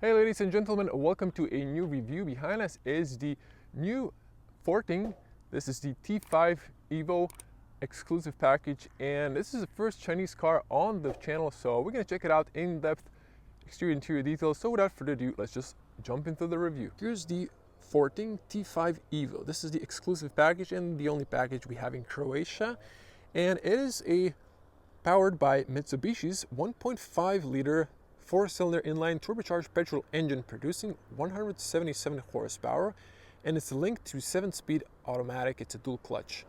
Hey ladies and gentlemen, welcome to a new review. Behind us is the new Forthing. This is the T5 EVO exclusive package, and this is the first Chinese car on the channel, so we're going to check it out in depth, exterior interior details. So without further ado, let's just jump into the review. Here's the Forthing T5 EVO. This is the exclusive package and the only package we have in Croatia, and it is powered by Mitsubishi's 1.5 liter 4-cylinder inline turbocharged petrol engine producing 177 horsepower, and it's linked to 7-speed automatic. It's a dual clutch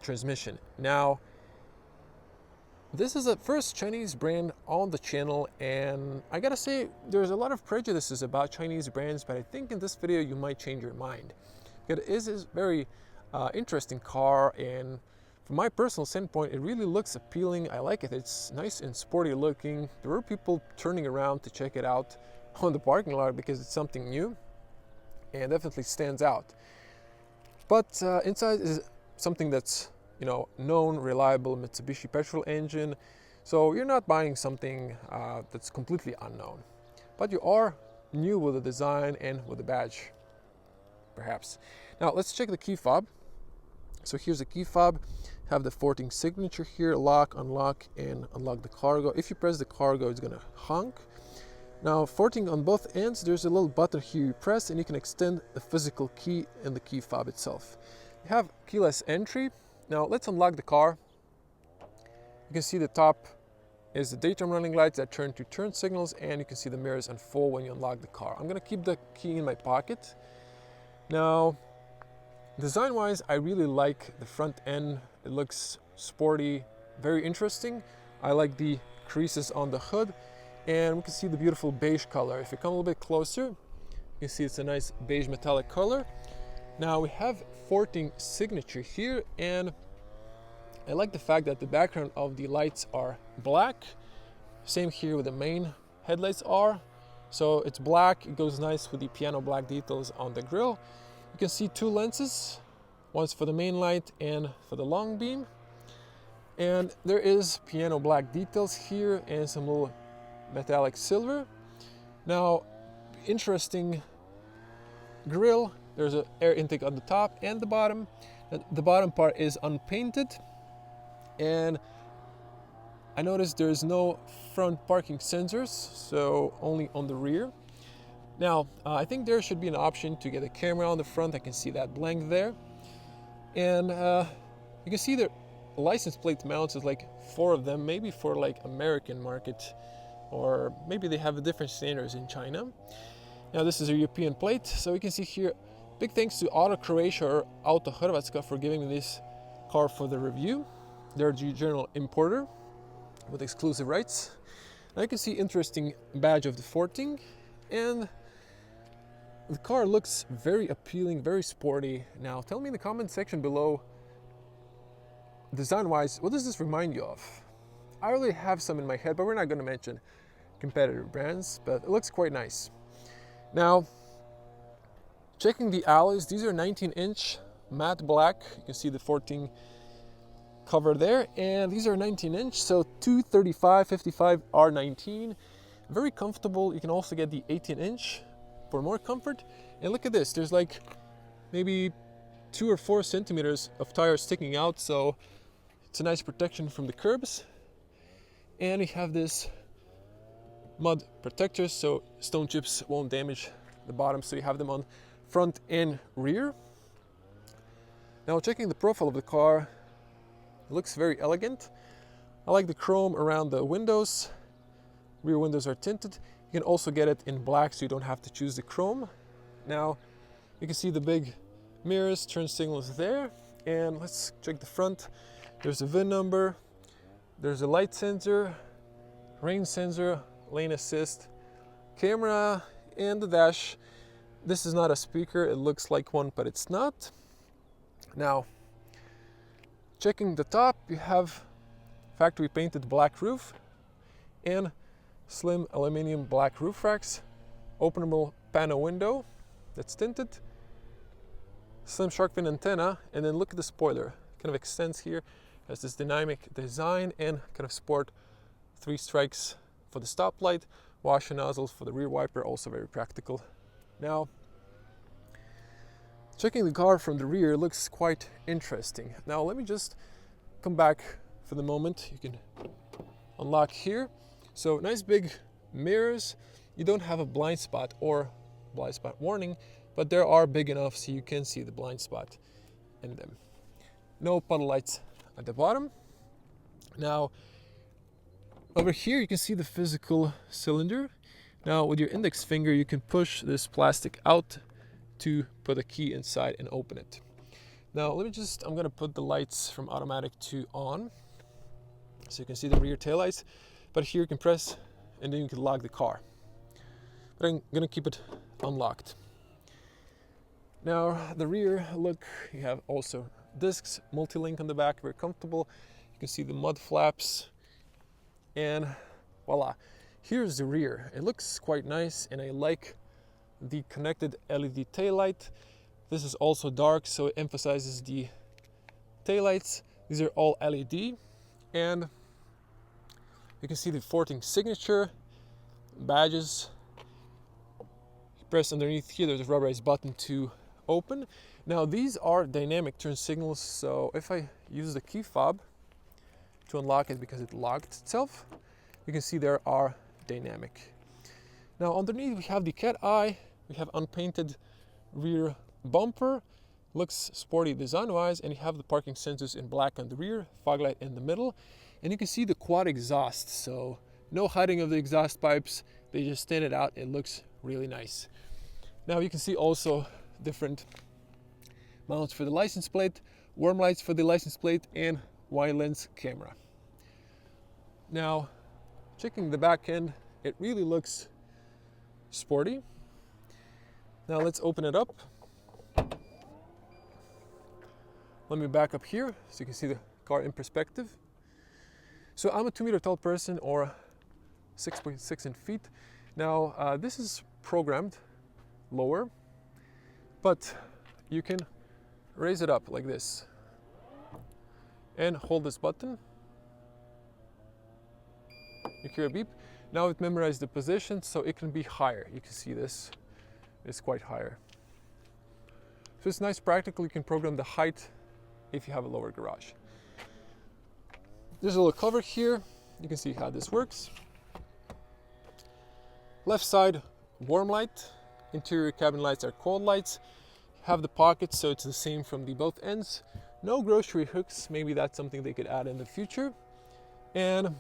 transmission. Now, this is the first Chinese brand on the channel, and I gotta say there's a lot of prejudices about Chinese brands, but I think in this video you might change your mind. It is a very interesting car, and from my personal standpoint, it really looks appealing. I like it. It's nice and sporty looking. There were people turning around to check it out on the parking lot because it's something new and definitely stands out. But inside is something that's, known, reliable Mitsubishi petrol engine. So you're not buying something that's completely unknown, but you are new with the design and with the badge, perhaps. Now let's check the key fob. So here's the key fob. Have the Forthing signature here, lock, unlock, and unlock the cargo. If you press the cargo, it's gonna honk. Now, Forthing on both ends, there's a little button here you press, and you can extend the physical key in the key fob itself. You have keyless entry. Now, let's unlock the car. You can see the top is the daytime running lights that turn to turn signals, and you can see the mirrors unfold when you unlock the car. I'm gonna keep the key in my pocket. Now, design-wise, I really like the front end. It looks sporty, very interesting. I like the creases on the hood, and we can see the beautiful beige color. If you come a little bit closer, you can see it's a nice beige metallic color. Now we have Forthing signature here, and I like the fact that the background of the lights are black. Same here with the main headlights are. So it's black, it goes nice with the piano black details on the grille. You can see two lenses, one's for the main light and for the long beam. And there is piano black details here and some little metallic silver. Now, interesting grille. There's an air intake on the top and the bottom. The bottom part is unpainted. And I noticed there's no front parking sensors, so only on the rear. Now, I think there should be an option to get a camera on the front. I can see that blank there. And you can see the license plate mounts is like 4 of them, maybe for like American market, or maybe they have different standards in China. Now this is a European plate, so you can see here, big thanks to Auto Croatia or Auto Hrvatska for giving me this car for the review. They're the general importer with exclusive rights. Now you can see interesting badge of the Forthing, and the car looks very appealing, very sporty. Now, tell me in the comment section below, design-wise, what does this remind you of? I really have some in my head, but we're not going to mention competitor brands, but it looks quite nice. Now, checking the alloys, these are 19-inch matte black. You can see the Forthing cover there, and these are 19-inch, so 235, 55 R19. Very comfortable. You can also get the 18-inch for more comfort. And look at this, there's like maybe 2 or 4 centimeters of tire sticking out, so it's a nice protection from the curbs. And we have this mud protectors, so stone chips won't damage the bottom, so you have them on front and rear. Now, checking the profile of the car, it looks very elegant. I like the chrome around the windows. Rear windows are tinted. You can also get it in black, so you don't have to choose the chrome. Now, you can see the big mirrors, turn signals there. And let's check the front. There's a VIN number. There's a light sensor, rain sensor, lane assist, camera, and the dash. This is not a speaker. It looks like one, but it's not. Now, checking the top, you have factory painted black roof and slim aluminum black roof racks, openable panel window that's tinted, slim shark fin antenna, and then look at the spoiler. Kind of extends here, has this dynamic design and kind of sport 3 strikes for the stoplight, washer nozzles for the rear wiper, also very practical. Now, checking the car from the rear looks quite interesting. Now let me just come back for the moment. You can unlock here. So nice big mirrors. You don't have a blind spot or blind spot warning, but they are big enough so you can see the blind spot in them. No puddle lights at the bottom. Now over here you can see the physical cylinder. Now with your index finger you can push this plastic out to put a key inside and open it. Now I'm gonna put the lights from automatic to on so you can see the rear taillights, but here you can press and then you can lock the car. But I'm gonna keep it unlocked. Now the rear look, you have also discs, multi-link on the back, very comfortable. You can see the mud flaps, and voila, here's the rear. It looks quite nice, and I like the connected LED taillight. This is also dark, so it emphasizes the taillights. These are all LED, and you can see the Forthing signature, badges. You press underneath here, there's a rubberized button to open. Now these are dynamic turn signals, so if I use the key fob to unlock it because it locked itself, you can see there are dynamic. Now underneath we have the cat eye, we have unpainted rear bumper, looks sporty design wise, and you have the parking sensors in black on the rear, fog light in the middle, and you can see the quad exhaust, so no hiding of the exhaust pipes, they just stand it out. It looks really nice. Now you can see also different mounts for the license plate, warm lights for the license plate, and wide lens camera. Now checking the back end, it really looks sporty. Now let's open it up. Let me back up here so you can see the car in perspective. So I'm a 2-meter tall person, or 6.6 in feet. Now this is programmed lower, but you can raise it up like this and hold this button. You hear a beep. Now it memorized the position, so it can be higher. You can see this is quite higher. So it's nice, practical. You can program the height if you have a lower garage. There's a little cover here. You can see how this works. Left side, warm light. Interior cabin lights are cold lights. Have the pockets, so it's the same from the both ends. No grocery hooks. Maybe that's something they could add in the future. And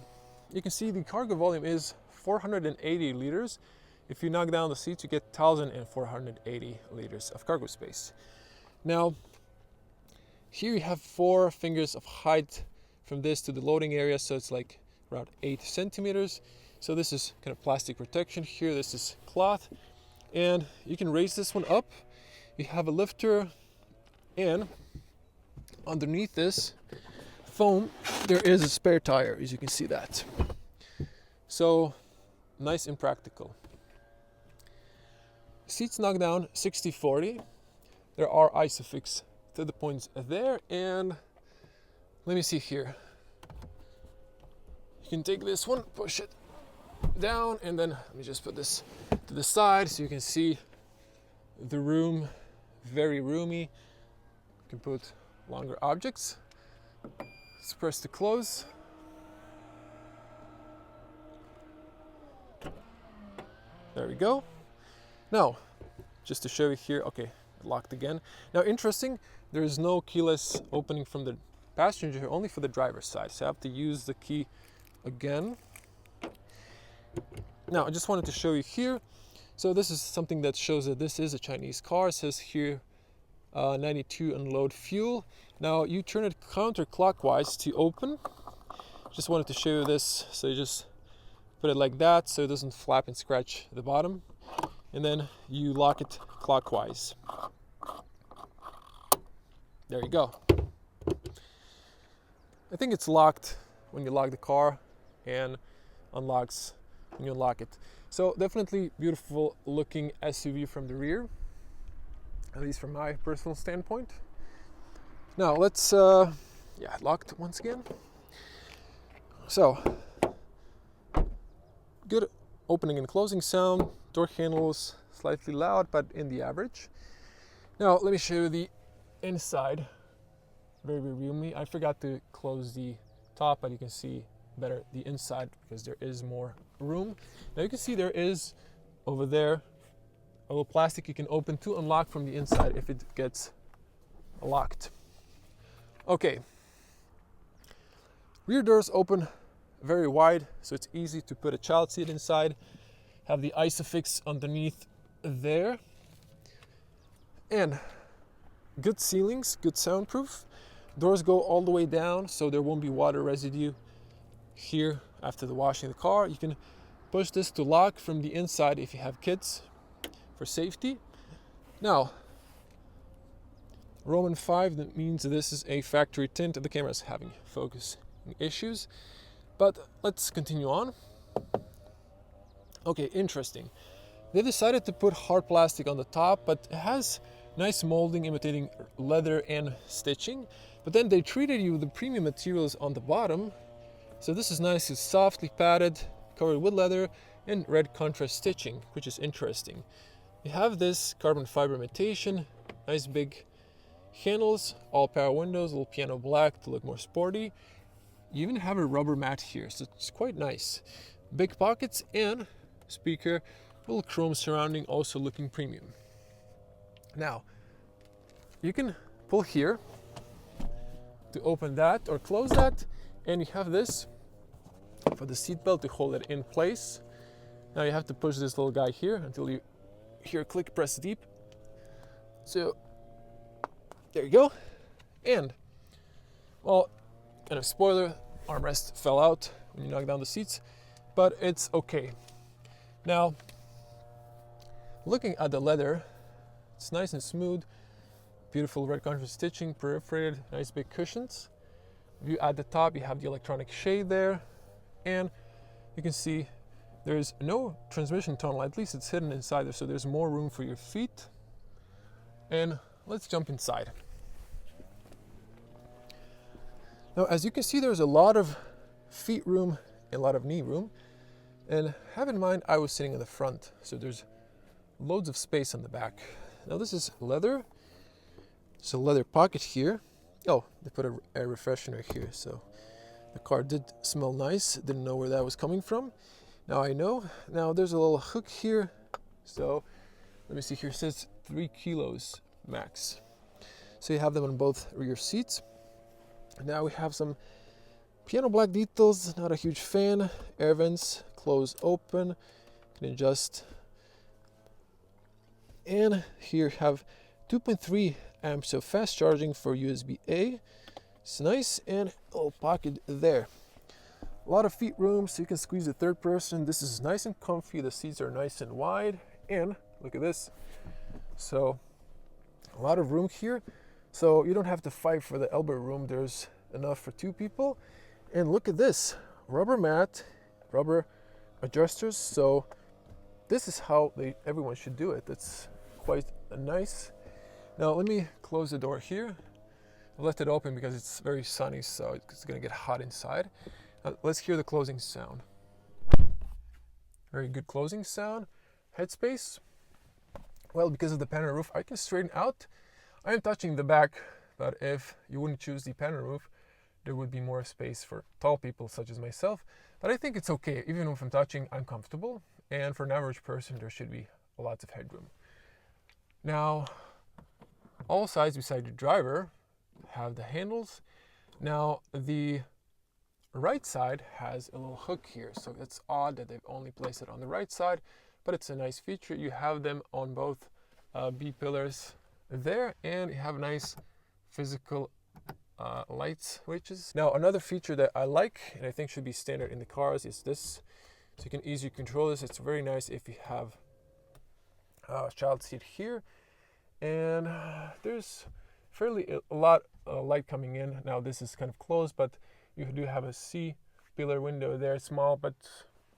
you can see the cargo volume is 480 liters. If you knock down the seats, you get 1,480 liters of cargo space. Now, here you have 4 fingers of height from this to the loading area, so it's like around 8 centimeters. So this is kind of plastic protection here. This is cloth, and you can raise this one up. You have a lifter, and underneath this foam, there is a spare tire, as you can see that. So nice and practical. Seats knock down 60-40. There are isofix to the points there, and let me see here. You can take this one, push it down, and then let me just put this to the side so you can see the room. Very roomy. You can put longer objects. Let's press to close. There we go. Now, just to show you here, okay, locked again. Now, interesting, there is no keyless opening from the passenger, only for the driver's side. So I have to use the key again. Now, I just wanted to show you here. So this is something that shows that this is a Chinese car. It says here 92 unload fuel. Now you turn it counterclockwise to open. Just wanted to show you this. So you just put it like that so it doesn't flap and scratch the bottom. And then you lock it clockwise. There you go. I think it's locked when you lock the car and unlocks when you unlock it. So definitely beautiful looking SUV from the rear, at least from my personal standpoint. Now let's, locked once again. So, good opening and closing sound. Door handles slightly loud, but in the average. Now let me show you the inside. Very roomy. I forgot to close the top, but you can see better the inside because there is more room. Now you can see there is over there a little plastic you can open to unlock from the inside if it gets locked. Okay. Rear doors open very wide, so it's easy to put a child seat inside. Have the Isofix underneath there. And good ceilings, good soundproof. Doors go all the way down, so there won't be water residue here after the washing the car. You can push this to lock from the inside if you have kids for safety. Now, Roman 5, that means this is a factory tint. The camera is having focus issues, but let's continue on. Okay, interesting. They decided to put hard plastic on the top, but it has nice molding imitating leather and stitching. But then they treated you with the premium materials on the bottom. So this is nice, it's softly padded, covered with leather and red contrast stitching, which is interesting. You have this carbon fiber imitation, nice big handles, all power windows, a little piano black to look more sporty. You even have a rubber mat here, so it's quite nice. Big pockets and speaker, little chrome surrounding, also looking premium. Now, you can pull here to open that or close that, and you have this for the seat belt to hold it in place. Now you have to push this little guy here until you hear click, press deep. So there you go. And well, kind of spoiler, armrest fell out when you knock down the seats, but it's okay. Now, looking at the leather, it's nice and smooth, beautiful red contrast stitching, perforated, nice big cushions. If you at the top, you have the electronic shade there, and you can see there's no transmission tunnel, at least it's hidden inside there, so there's more room for your feet. And let's jump inside. Now, as you can see, there's a lot of feet room and a lot of knee room. And have in mind, I was sitting in the front, so there's loads of space on the back. Now this is leather. There's a leather pocket here. Oh, they put a air refreshener here, so the car did smell nice. Didn't know where that was coming from. Now I know. Now there's a little hook here. So let me see here. It says 3 kilos max. So you have them on both rear seats. Now we have some piano black details. Not a huge fan. Air vents, close, open. Can adjust. And here you have 2.3 amps of fast charging for USB-A. It's nice, and a little pocket there. A lot of feet room, so you can squeeze the third person. This is nice and comfy. The seats are nice and wide, and look at this. So a lot of room here. So you don't have to fight for the elbow room. There's enough for 2 people. And look at this, rubber mat, rubber adjusters. So this is how everyone should do it. It's quite nice. Now let me close the door here. I left it open because it's very sunny, so it's gonna get hot inside. Now, let's hear the closing sound. Very good closing sound. Headspace. Well, because of the panoramic roof, I can straighten out. I am touching the back, but if you wouldn't choose the panoramic roof, there would be more space for tall people such as myself. But I think it's okay. Even if I'm touching, I'm comfortable. And for an average person, there should be lots of headroom. Now, all sides beside the driver have the handles. Now, the right side has a little hook here, so it's odd that they've only placed it on the right side, but it's a nice feature. You have them on both B pillars there, and you have nice physical light switches. Now, another feature that I like and I think should be standard in the cars is this. So you can easily control this. It's very nice if you have a child seat here, and there's fairly a lot of light coming in. Now this is kind of closed, but you do have a C pillar window there, small, but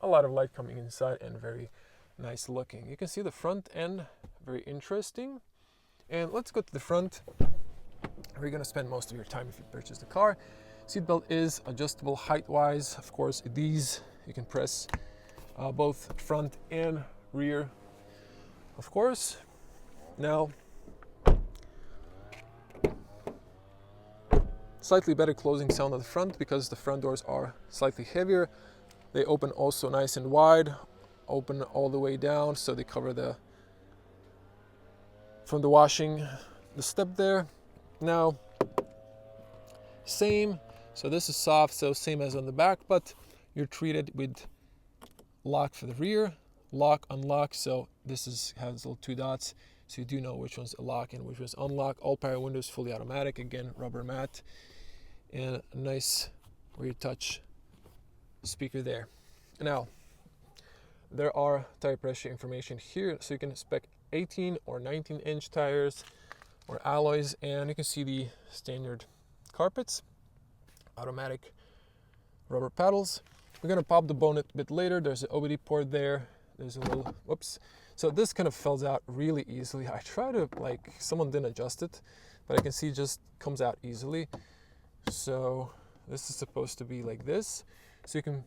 a lot of light coming inside and very nice looking. You can see the front end, very interesting. And let's go to the front. We're gonna spend most of your time if you purchase the car. Seatbelt is adjustable height-wise. Of course, these you can press both front and rear, of course. Now, slightly better closing sound at the front because the front doors are slightly heavier. They open also nice and wide, open all the way down, so they cover the from the washing the step there. Now, same, so this is soft, so same as on the back, but you're treated with lock for the rear, lock, unlock, so this has little 2 dots, so you do know which one's a lock and which one's unlock. All power windows, fully automatic, again, rubber mat, and a nice where you touch speaker there. Now, there are tire pressure information here, so you can spec 18 or 19-inch tires or alloys, and you can see the standard carpets, automatic rubber paddles. We're gonna pop the bonnet a bit later. There's an OBD port there. There's a little, whoops. So this kind of falls out really easily. I try to, like, someone didn't adjust it, but I can see it just comes out easily. So this is supposed to be like this. So you can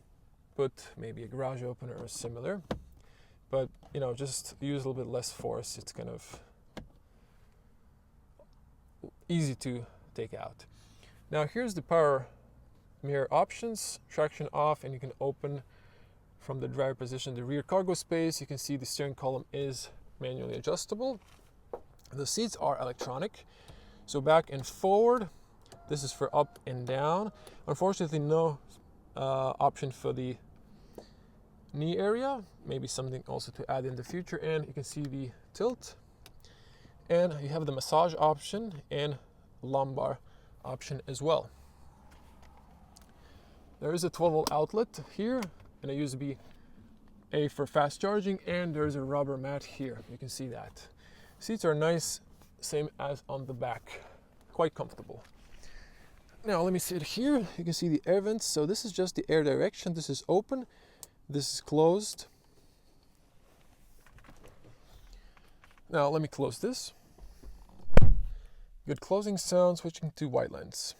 put maybe a garage opener or similar, but you know, just use a little bit less force. It's kind of easy to take out. Now here's the power mirror options, traction off, and you can open from the driver position the rear cargo space. You can see the steering column is manually adjustable. The seats are electronic, so back and forward. This is for up and down. Unfortunately, no option for the knee area. Maybe something also to add in the future. And you can see the tilt, and you have the massage option and lumbar option as well. There is a 12-volt outlet here and a USB-A for fast charging, and there's a rubber mat here. You can see that. Seats are nice, same as on the back, quite comfortable. Now let me sit here. You can see the air vents. So this is just the air direction. This is open, this is closed. Now let me close this. Good closing sound. Switching to wide lens.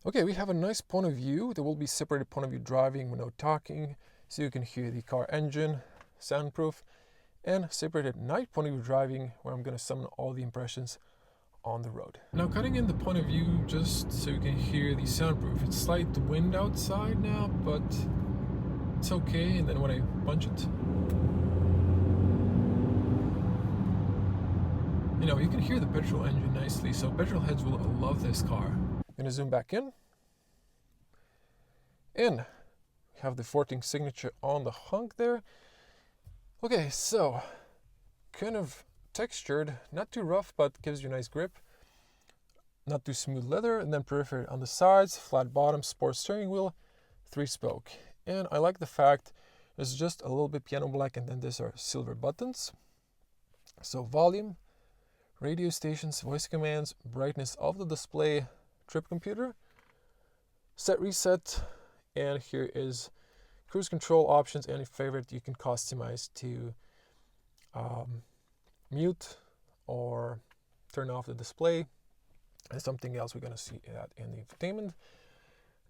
Okay, we have a nice point of view. There will be separated point of view driving with no talking, so you can hear the car engine, soundproof, and separated night point of view driving, where I'm going to summon all the impressions on the road. Now cutting in the point of view just so you can hear the soundproof. It's slight wind outside now, but it's okay. And then when I punch it, you know, you can hear the petrol engine nicely, so petrol heads will love this car. I'm gonna zoom back in, and we have the Forthing signature on the hunk there. Okay, so kind of textured, not too rough, but gives you a nice grip. Not too smooth leather, and then periphery on the sides, flat bottom, sports steering wheel, 3-spoke. And I like the fact there's just a little bit piano black, and then these are silver buttons. So volume, radio stations, voice commands, brightness of the display, trip computer, set reset, and here is cruise control options. Any favorite you can customize to mute or turn off the display, and something else we're going to see that in the infotainment.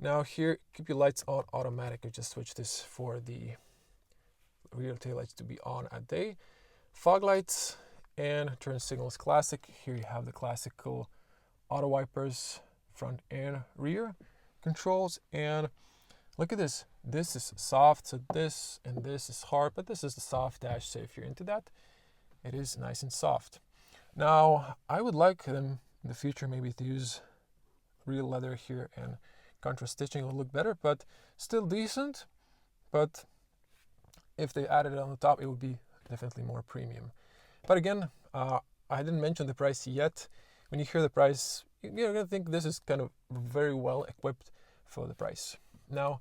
Now here, keep your lights on automatic. I just switch this for the rear tail lights to be on at day. Fog lights and turn signals classic. Here you have the classical auto wipers, front and rear controls. And look at this. This is soft, so this and this is hard, but this is the soft dash, so if you're into that, it is nice and soft. Now, I would like them in the future maybe to use real leather here, and contrast stitching will look better, but still decent. But if they added it on the top, it would be definitely more premium. But again, I didn't mention the price yet. When you hear the price, you're gonna think this is kind of very well equipped for the price. Now,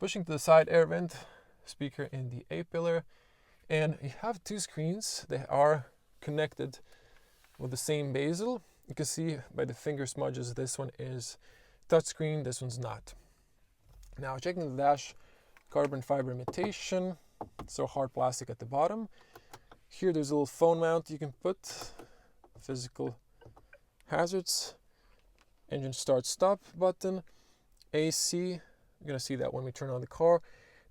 pushing to the side air vent, speaker in the A-pillar, and you have 2 screens. They are connected with the same bezel. You can see by the finger smudges, this one is touchscreen, this one's not. Now, checking the dash, carbon fiber imitation, so hard plastic at the bottom. Here there's a little phone mount you can put, physical hazards, engine start stop button, AC. You're gonna see that when we turn on the car.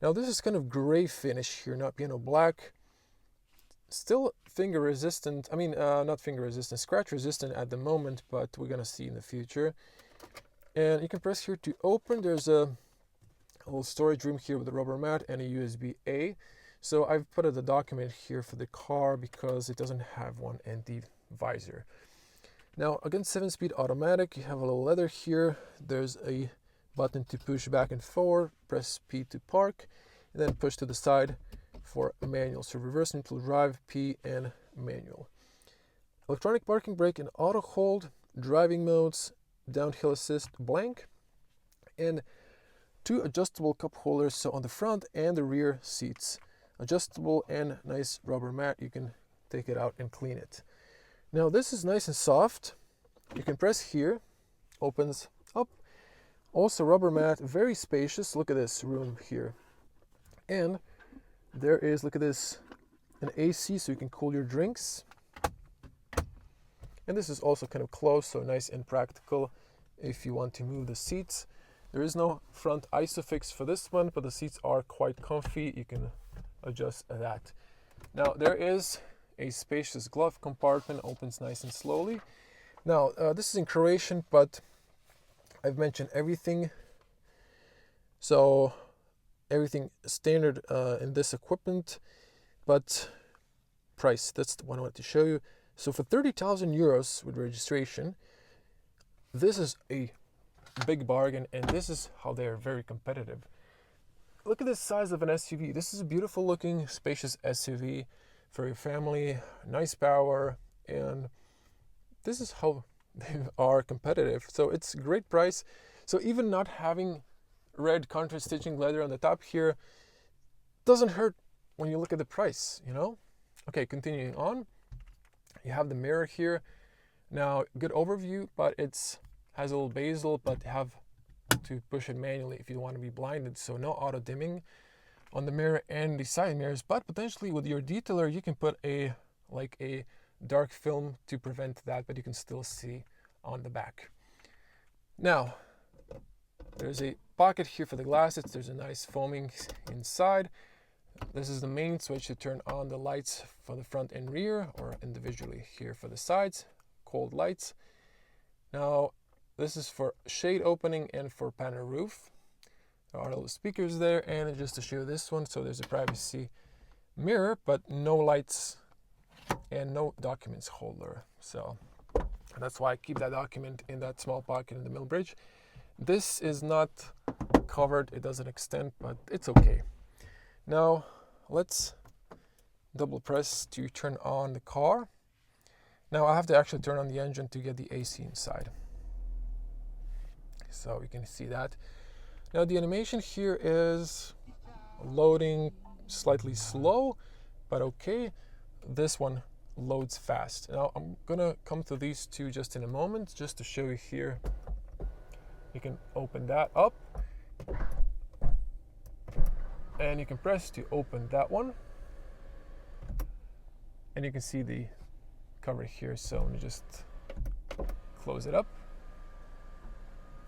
Now this is kind of gray finish here, not piano black. Still finger resistant, not finger resistant, scratch resistant at the moment, but we're gonna see in the future. And you can press here to open. There's a little storage room here with a rubber mat and a USB-A. So I've put the document here for the car because it doesn't have one in the visor. Now again, 7-speed automatic. You have a little leather here. There's a button to push back and forward, press P to park, and then push to the side for manual. So reverse neutral drive, P, and manual. Electronic parking brake and auto hold, driving modes, downhill assist, blank, and 2 adjustable cup holders, so on the front and the rear seats. Adjustable and nice rubber mat. You can take it out and clean it. Now this is nice and soft. You can press here, opens up. Also rubber mat, very spacious. Look at this room here. And there is, look at this, an AC so you can cool your drinks. And this is also kind of closed, so nice and practical if you want to move the seats. There is no front ISOFIX for this one, but the seats are quite comfy. You can adjust that. Now there is a spacious glove compartment, opens nice and slowly. Now this is in Croatian, but I've mentioned everything. So everything standard in this equipment, but price, that's the one I wanted to show you. So for 30,000 euros with registration, this is a big bargain, and this is how they're very competitive. Look at the size of an SUV. This is a beautiful looking, spacious SUV for your family, nice power, and this is how they are competitive. So it's a great price. So even not having red contrast stitching leather on the top here doesn't hurt when you look at the price, you know? Okay, continuing on. You have the mirror here. Now, good overview, but it's has a little bezel, but you have to push it manually if you want to be blinded. So no auto dimming on the mirror and the side mirrors, but potentially with your detailer, you can put a dark film to prevent that, but you can still see on the back. Now, there's a pocket here for the glasses. There's a nice foaming inside. This is the main switch to turn on the lights for the front and rear, or individually here for the sides, cold lights. Now, this is for shade opening and for panel roof. There are little speakers there, and just to show you this one, so there's a privacy mirror, but no lights and no documents holder. So that's why I keep that document in that small pocket in the middle bridge. This is not covered, it doesn't extend, but it's okay. Now let's double press to turn on the car. Now I have to actually turn on the engine to get the AC inside. So you can see that. Now the animation here is loading slightly slow, but okay. This one loads fast. Now I'm gonna come to these two just in a moment, just to show you here. You can open that up, and you can press to open that one, and you can see the cover here. So let me just close it up.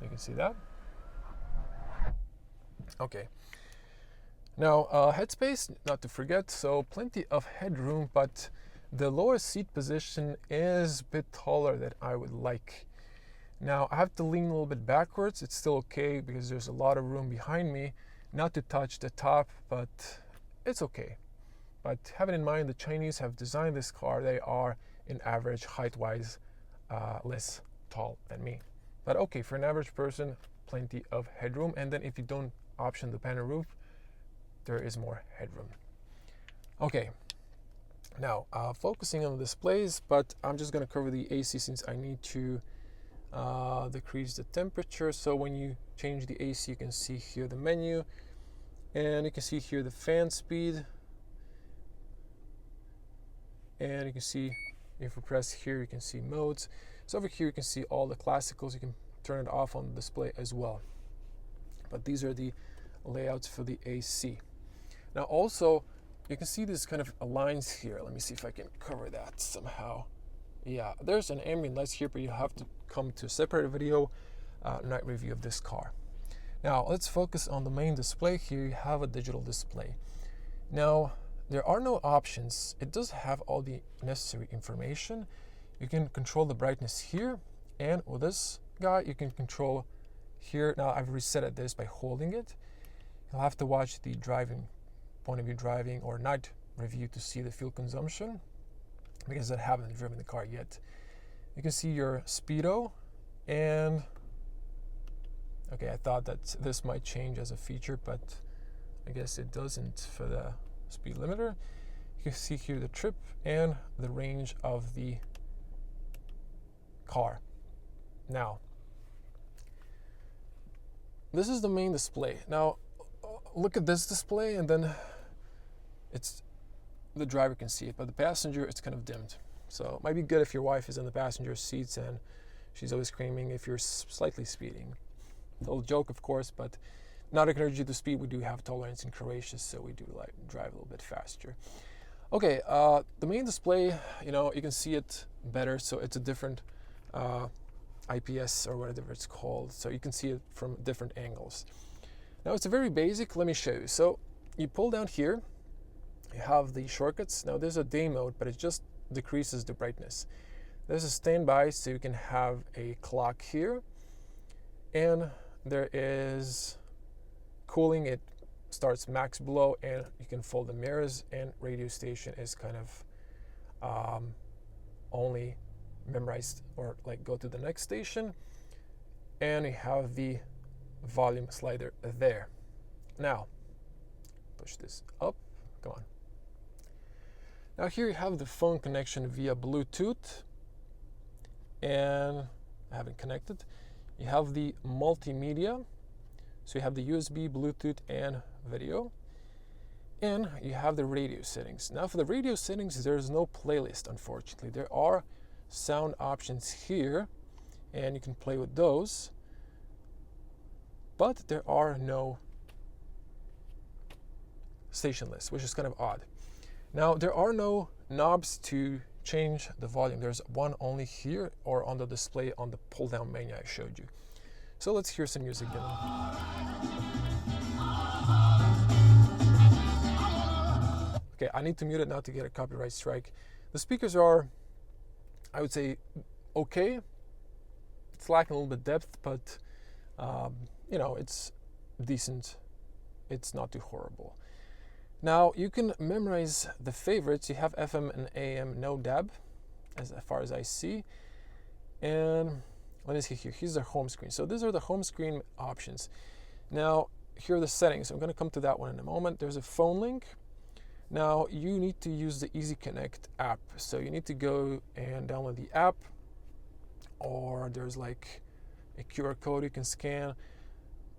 You can see that. Okay. Now headspace, not to forget, so plenty of headroom, but the lower seat position is a bit taller than I would like. Now I have to lean a little bit backwards. It's still okay because there's a lot of room behind me, not to touch the top, but it's okay. But having in mind the Chinese have designed this car, they are in average height-wise less tall than me. But okay, for an average person, plenty of headroom. And then if you don't option the panel roof, there is more headroom. Okay, now focusing on the displays, but I'm just gonna cover the AC since I need to decrease the temperature. So when you change the AC, you can see here the menu, and you can see here the fan speed, and you can see if we press here, you can see modes. So over here you can see all the classicals. You can turn it off on the display as well. But these are the layouts for the AC. Now also you can see this kind of lines here. Let me see if I can cover that somehow. Yeah, there's an ambient lights here, but you have to come to a separate video, night review of this car. Now let's focus on the main display. Here you have a digital display. Now there are no options. It does have all the necessary information. You can control the brightness here, and with this guy you can control here. Now I've reset this by holding it. You'll have to watch the point of view driving or night review to see the fuel consumption, because I haven't driven the car yet. You can see your speedo, and okay, I thought that this might change as a feature, but I guess it doesn't for the speed limiter. You can see here the trip and the range of the car. Now, this is the main display. Now, look at this display, and then the driver can see it, but the passenger, it's kind of dimmed. So it might be good if your wife is in the passenger seats and she's always screaming if you're slightly speeding. A little joke, of course, but not encourage you to speed. We do have tolerance in Croatia, so we do like drive a little bit faster. Okay, the main display, you can see it better, so it's a different IPS or whatever it's called, so you can see it from different angles. Now it's a very basic. Let me show you. So you pull down here, you have the shortcuts. Now there's a day mode, but it just decreases the brightness. There's a standby, so you can have a clock here, and there is cooling. It starts max below, and you can fold the mirrors, and radio station is kind of only memorized or like go to the next station, and you have the volume slider there. Now push this up, come on. Now here you have the phone connection via Bluetooth, and I haven't connected. You have the multimedia, so you have the USB, Bluetooth, and video, and you have the radio settings. Now for the radio settings, there's no playlist, unfortunately. There are sound options here, and you can play with those, but there are no station lists, which is kind of odd. Now there are no knobs to change the volume. There's one only here or on the display on the pull down menu I showed you. So let's hear some music then. Okay, I need to mute it now to get a copyright strike. The speakers are, I would say, okay. It's lacking a little bit depth, but it's decent. It's not too horrible. Now you can memorize the favorites. You have FM and AM, no DAB, as far as I see. And let me see here. Here's the home screen. So these are the home screen options. Now here are the settings. I'm going to come to that one in a moment. There's a phone link. Now you need to use the Easy Connect app. So you need to go and download the app, or there's like a QR code you can scan.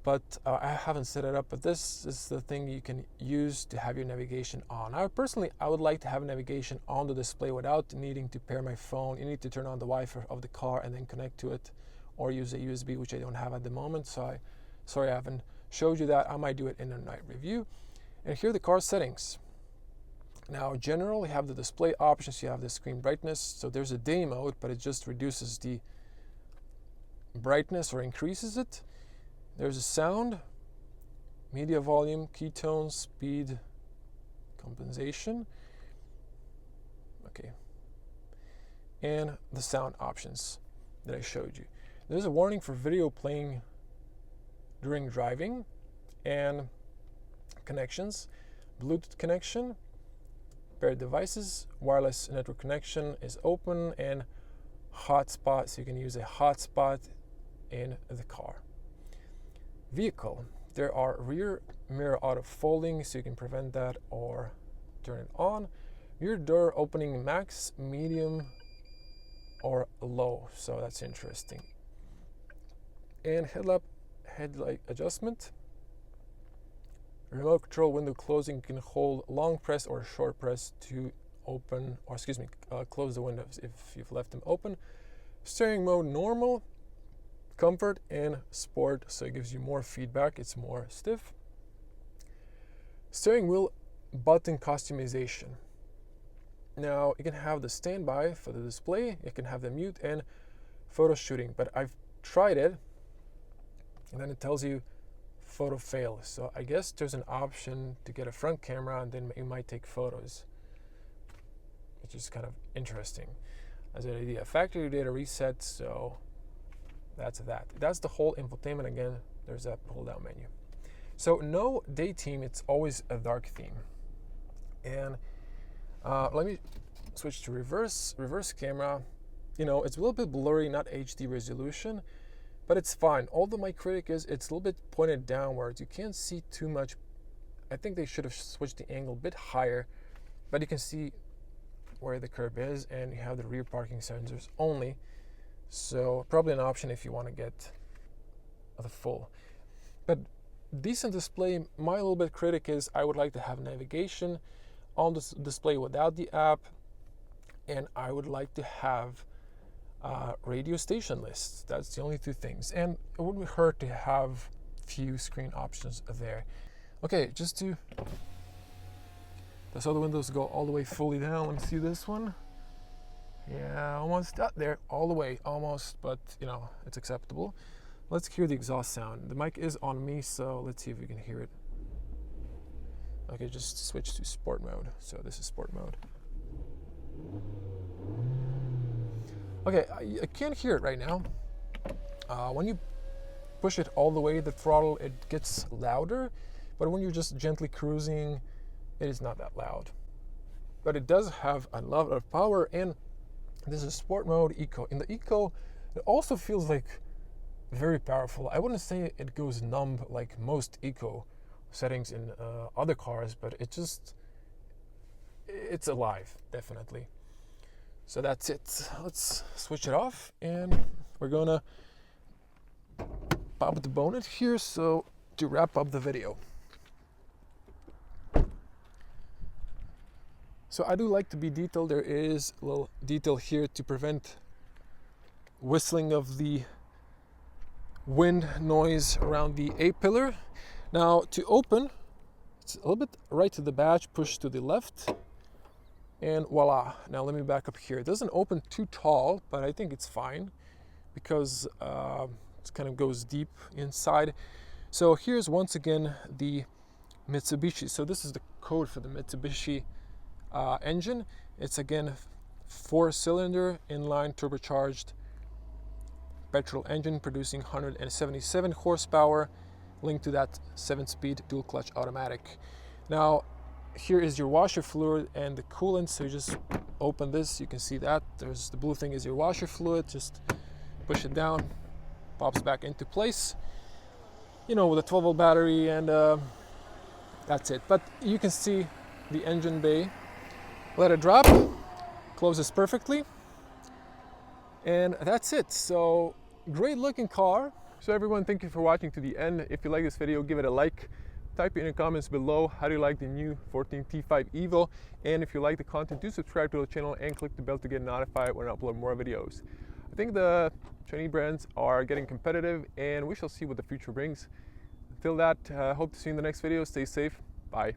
But I haven't set it up, but this is the thing you can use to have your navigation on. I would like to have navigation on the display without needing to pair my phone. You need to turn on the Wi-Fi of the car and then connect to it, or use a USB, which I don't have at the moment. So sorry I haven't showed you that. I might do it in a night review. And here are the car settings. Now general, you have the display options, you have the screen brightness. So there's a day mode, but it just reduces the brightness or increases it. There's a sound, media volume, keytones, speed, compensation. Okay. And the sound options that I showed you. There's a warning for video playing during driving, and connections, Bluetooth connection, paired devices, wireless network connection is open, and hotspot, so you can use a hotspot in the car. Vehicle, there are rear mirror auto folding, so you can prevent that or turn it on. Rear door opening max, medium, or low, so that's interesting. And headlight adjustment. Remote control window closing, you can hold long press or short press to open, or close the windows if you've left them open. Steering mode normal, comfort, and sport, so it gives you more feedback, it's more stiff. Steering wheel button customization. Now you can have the standby for the display, you can have the mute and photo shooting, but I've tried it, and then it tells you photo fail. So I guess there's an option to get a front camera and then it might take photos, which is kind of interesting as an idea. Factory data reset, so that's that. That's the whole infotainment. Again, there's that pull down menu. So no day theme, it's always a dark theme. And let me switch to reverse camera. You know, it's a little bit blurry, not HD resolution, but it's fine. Although my critic is it's a little bit pointed downwards. You can't see too much. I think they should have switched the angle a bit higher, but you can see where the curb is, and you have the rear parking sensors only. So probably an option if you want to get the full. But decent display. My little bit critic is I would like to have navigation on this display without the app, and I would like to have radio station lists. That's the only two things, and it wouldn't hurt to have few screen options there. Okay, just to so the windows go all the way fully down. Let me see this one. Yeah, almost up there, all the way, almost, but you know, it's acceptable. Let's hear the exhaust sound. The mic is on me, so let's see if we can hear it. Okay, just switch to sport mode. So this is sport mode. Okay, I can't hear it right now. When you push it all the way, the throttle, it gets louder, but when you're just gently cruising, it is not that loud. But it does have a lot of power, and this is sport mode, eco. In the eco, it also feels like very powerful. I wouldn't say it goes numb like most eco settings in other cars, but it's alive, definitely. So that's it. Let's switch it off, and we're gonna pop the bonnet here so to wrap up the video. So I do like to be detailed. There is a little detail here to prevent whistling of the wind noise around the A-pillar. Now to open, it's a little bit right to the badge, push to the left, and voila. Now let me back up here. It doesn't open too tall, but I think it's fine because it kind of goes deep inside. So here's once again the Mitsubishi. So this is the code for the Mitsubishi engine. It's again 4-cylinder inline turbocharged petrol engine producing 177 horsepower, linked to that 7-speed dual clutch automatic. Now here is your washer fluid and the coolant. So you just open this, you can see that there's the blue thing is your washer fluid. Just push it down, pops back into place, you know, with a 12-volt battery, and that's it. But you can see the engine bay. Let it drop, closes perfectly, and that's it. So great looking car. So everyone, thank you for watching to the end. If you like this video, give it a like. Type in the comments below how do you like the new Forthing T5 EVO, and if you like the content, do subscribe to the channel and click the bell to get notified when I upload more videos. I think the Chinese brands are getting competitive, and we shall see what the future brings. Until that, hope to see you in the next video. Stay safe. Bye.